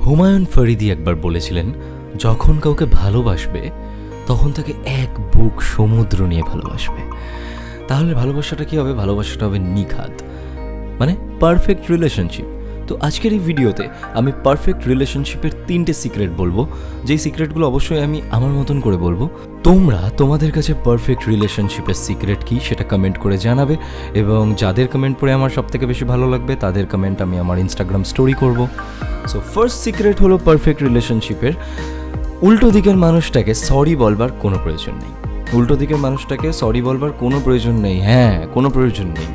হুমায়ুন ফরিদি একবার বলেছিলেন, যখন কাউকে ভালোবাসবে তখন তাকে এক বুক সমুদ্র নিয়ে ভালোবাসবে। তাহলে ভালোবাসাটা কি হবে? ভালোবাসাটা হবে নিখাত, মানে পারফেক্ট রিলেশনশিপ। তো আজকের এই ভিডিওতে আমি পারফেক্ট রিলেশনশিপের 3টে সিক্রেট বলবো, যেই সিক্রেটগুলো অবশ্যই আমি আমার মতন করে বলবো। তোমরা তোমাদের কাছে পারফেক্ট রিলেশনশিপের সিক্রেট কি সেটা কমেন্ট করে জানাবে, এবং যাদের কমেন্ট পড়ে আমার সবথেকে বেশি ভালো লাগবে তাদের কমেন্ট আমি আমার ইনস্টাগ্রাম স্টোরি করব। সো ফার্স্ট সিক্রেট হলো পারফেক্ট রিলেশনশিপের, উল্টো দিকের মানুষটাকে সরি বলবার কোনো প্রয়োজন নেই। উল্টো দিকের মানুষটাকে সরি বলবার কোনো প্রয়োজন নেই, হ্যাঁ কোনো প্রয়োজন নেই।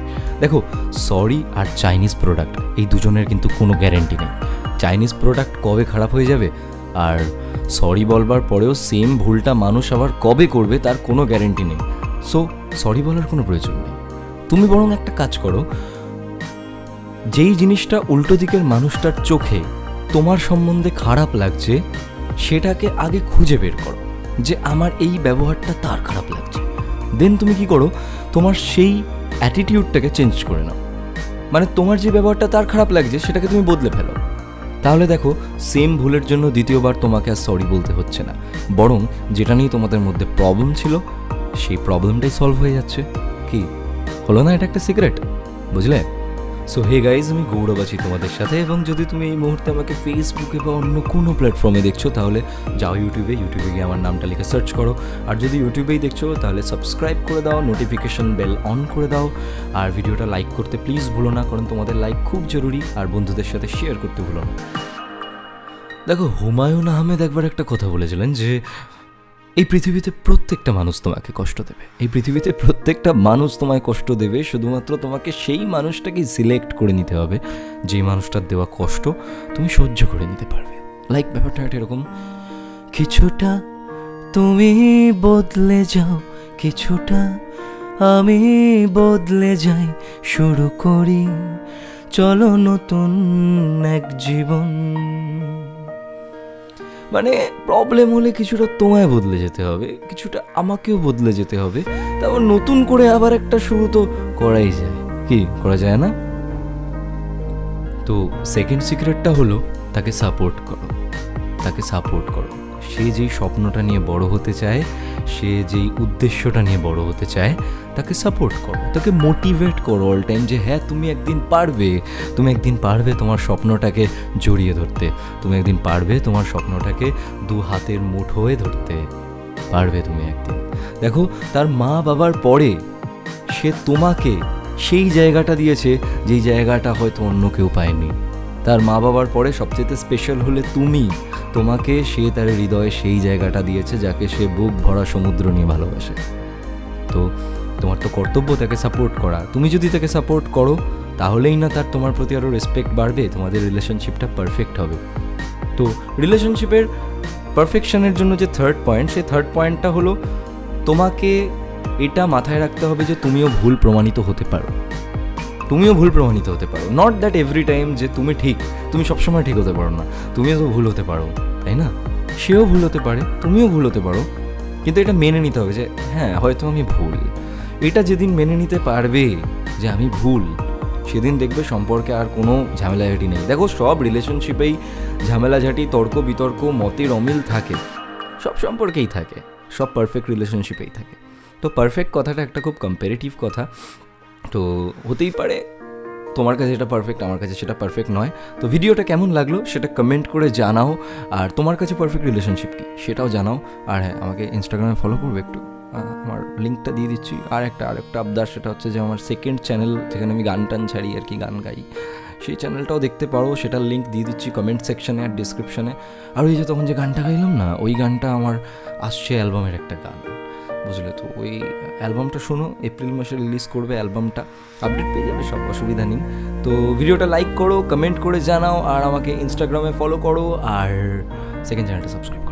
দেখো, সরি আর চাইনিজ প্রোডাক্ট এই দুজনের কিন্তু কোনো গ্যারেন্টি নেই। চাইনিজ প্রোডাক্ট কবে খারাপ হয়ে যাবে, আর সরি বলবার পরেও সেম ভুলটা মানুষ আবার কবে করবে তার কোনো গ্যারেন্টি নেই। সো সরি বলার কোনো প্রয়োজন নেই। তুমি বরং একটা কাজ করো, যেই জিনিসটা উল্টো দিকের মানুষটার চোখে তোমার সম্বন্ধে খারাপ লাগছে সেটাকে আগে খুঁজে বের করো যে আমার এই ব্যবহারটা তার খারাপ লাগছে। দেন তুমি কি করো, তোমার সেই অ্যাটিটিউডটাকে চেঞ্জ করে নাও। মানে তোমার যে ব্যবহারটা তার খারাপ লাগছে সেটাকে তুমি বদলে ফেলো। তাহলে দেখো, সেম ভুলের জন্য দ্বিতীয়বার তোমাকে আর সরি বলতে হচ্ছে না, বরং যেটা নিয়ে তোমাদের মধ্যে প্রবলেম ছিল সেই প্রবলেমটাই সলভ হয়ে যাচ্ছে। কি হলো না? এটা একটা সিক্রেট, বুঝলে? সো হে গাইজ, আমি গৌরব আছি তোমাদের সাথে, এবং যদি তুমি এই মুহূর্তে আমাকে ফেসবুকে বা অন্য কোনো প্ল্যাটফর্মে দেখছো তাহলে যাও ইউটিউবে গিয়ে আমার নামটা লিখে সার্চ করো। আর যদি ইউটিউবেই দেখছো তাহলে সাবস্ক্রাইব করে দাও, নোটিফিকেশন বেল অন করে দাও, আর ভিডিওটা লাইক করতে প্লিজ ভুলো না, কারণ তোমাদের লাইক খুব জরুরি, আর বন্ধুদের সাথে শেয়ার করতে ভুলো না। দেখো, হুমায়ুন আহমেদ একবার একটা কথা বলেছিলেন যে এই পৃথিবীতে প্রত্যেকটা মানুষ তোমাকে কষ্ট দেবে, এই পৃথিবীতে প্রত্যেকটা মানুষ তোমায় কষ্ট দেবে, শুধুমাত্র তোমাকে সেই মানুষটাকে সিলেক্ট করে নিতে হবে যেই মানুষটার দেওয়া কষ্ট তুমি সহ্য করে নিতে পারবে। লাইক ব্যাপারটা এরকম, কিছুটা তুমি বদলে যাও, কিছুটা আমি বদলে যাই, শুরু করি চলো নতুন এক জীবন। মানে প্রবলেম হলে কিছুটা তোমায় বদলে যেতে হবে, কিছুটা আমাকেও বদলে যেতে হবে, তারপর নতুন করে আবার একটা শুরু তো করাই যায়। কি করা যায় না? তো সেকেন্ড সিক্রেটটা হলো তাকে সাপোর্ট করো, তাকে সাপোর্ট করো। সে যেই স্বপ্নটা নিয়ে বড় হতে চায়, সে যেই উদ্দেশ্যটা নিয়ে বড় হতে চায়, তাকে সাপোর্ট করো, তাকে মোটিভেট করো অল টাইম যে হ্যাঁ তুমি একদিন পারবে, তুমি একদিন পারবে তোমার স্বপ্নটাকে জড়িয়ে ধরতে, তুমি একদিন পারবে তোমার স্বপ্নটাকে দু হাতের মুঠোয় ধরতে পারবে তুমি একদিন। দেখো, তার মা বাবার পরে সে তোমাকে সেই জায়গাটা দিয়েছে যেই জায়গাটা হয়তো অন্য কেউ পায়নি। তার মা বাবার পরে সবচেয়ে স্পেশাল হলে তুমি, তোমাকে সে তার হৃদয়ে সেই জায়গাটা দিয়েছে যাকে সে বুক ভরা সমুদ্র নিয়ে ভালোবাসে। তো তোমার তো কর্তব্য তাকে সাপোর্ট করা। তুমি যদি তাকে সাপোর্ট করো তাহলেই না তার তোমার প্রতি আরও রেসপেক্ট বাড়বে, তোমাদের রিলেশনশিপটা পারফেক্ট হবে। তো রিলেশনশিপের পারফেকশনের জন্য যে থার্ড পয়েন্ট, সেই থার্ড পয়েন্টটা হলো তোমাকে এটা মাথায় রাখতে হবে যে তুমিও ভুল প্রমাণিত হতে পারো, তুমিও ভুল প্রমাণিত হতে পারো। নট দ্যাট এভরি টাইম যে তুমি ঠিক, তুমি সবসময় ঠিক হতে পারো না, তুমিও তো ভুল হতে পারো, তাই না? সেও ভুল হতে পারে, তুমিও ভুল হতে পারো, কিন্তু এটা মেনে নিতে হবে যে হ্যাঁ হয়তো আমি ভুল। এটা যেদিন মেনে নিতে পারবে যে আমি ভুল, সেদিন দেখবে সম্পর্কে আর কোনো ঝামেলাঝাটি নেই। দেখো, সব রিলেশনশিপেই ঝামেলাঝাটি, তর্ক বিতর্ক, মতের অমিল থাকে, সব সম্পর্কেই থাকে, সব পারফেক্ট রিলেশনশিপেই থাকে। তো পারফেক্ট কথাটা একটা খুব কম্পারেটিভ কথা। তো হতেই পারে তোমার কাছে এটা পারফেক্ট, আমার কাছে সেটা পারফেক্ট নয়। তো ভিডিওটা কেমন লাগলো সেটা কমেন্ট করে জানাও, আর তোমার কাছে পারফেক্ট রিলেশনশিপ কি সেটাও জানাও। আর হ্যাঁ, আমাকে ইনস্টাগ্রামে ফলো করবে একটু, আমার লিঙ্কটা দিয়ে দিচ্ছি। আর একটা আবদার, সেটা হচ্ছে যে আমার সেকেন্ড চ্যানেল যেখানে আমি গান টান ছাড়ি আর কি, গান গাই, সেই চ্যানেলটাও দেখতে পারো, সেটার লিঙ্ক দিয়ে দিচ্ছি কমেন্ট সেকশনে আর ডিসক্রিপশনে। আর ওই যে তখন যে গানটা গাইলাম না, ওই গানটা আমার আসছে অ্যালবামের একটা গান, বুঝলে? তো ওই অ্যালবামটা শোনো, এপ্রিল মাসে রিলিজ করবে অ্যালবামটা, আপডেট পেয়ে যাবে, সব অসুবিধা নেই। তো ভিডিওটা লাইক করো, কমেন্ট করে জানাও, আর আমাকে ইনস্টাগ্রামে ফলো করো, আর সেকেন্ড চ্যানেলটা সাবস্ক্রাইব করো।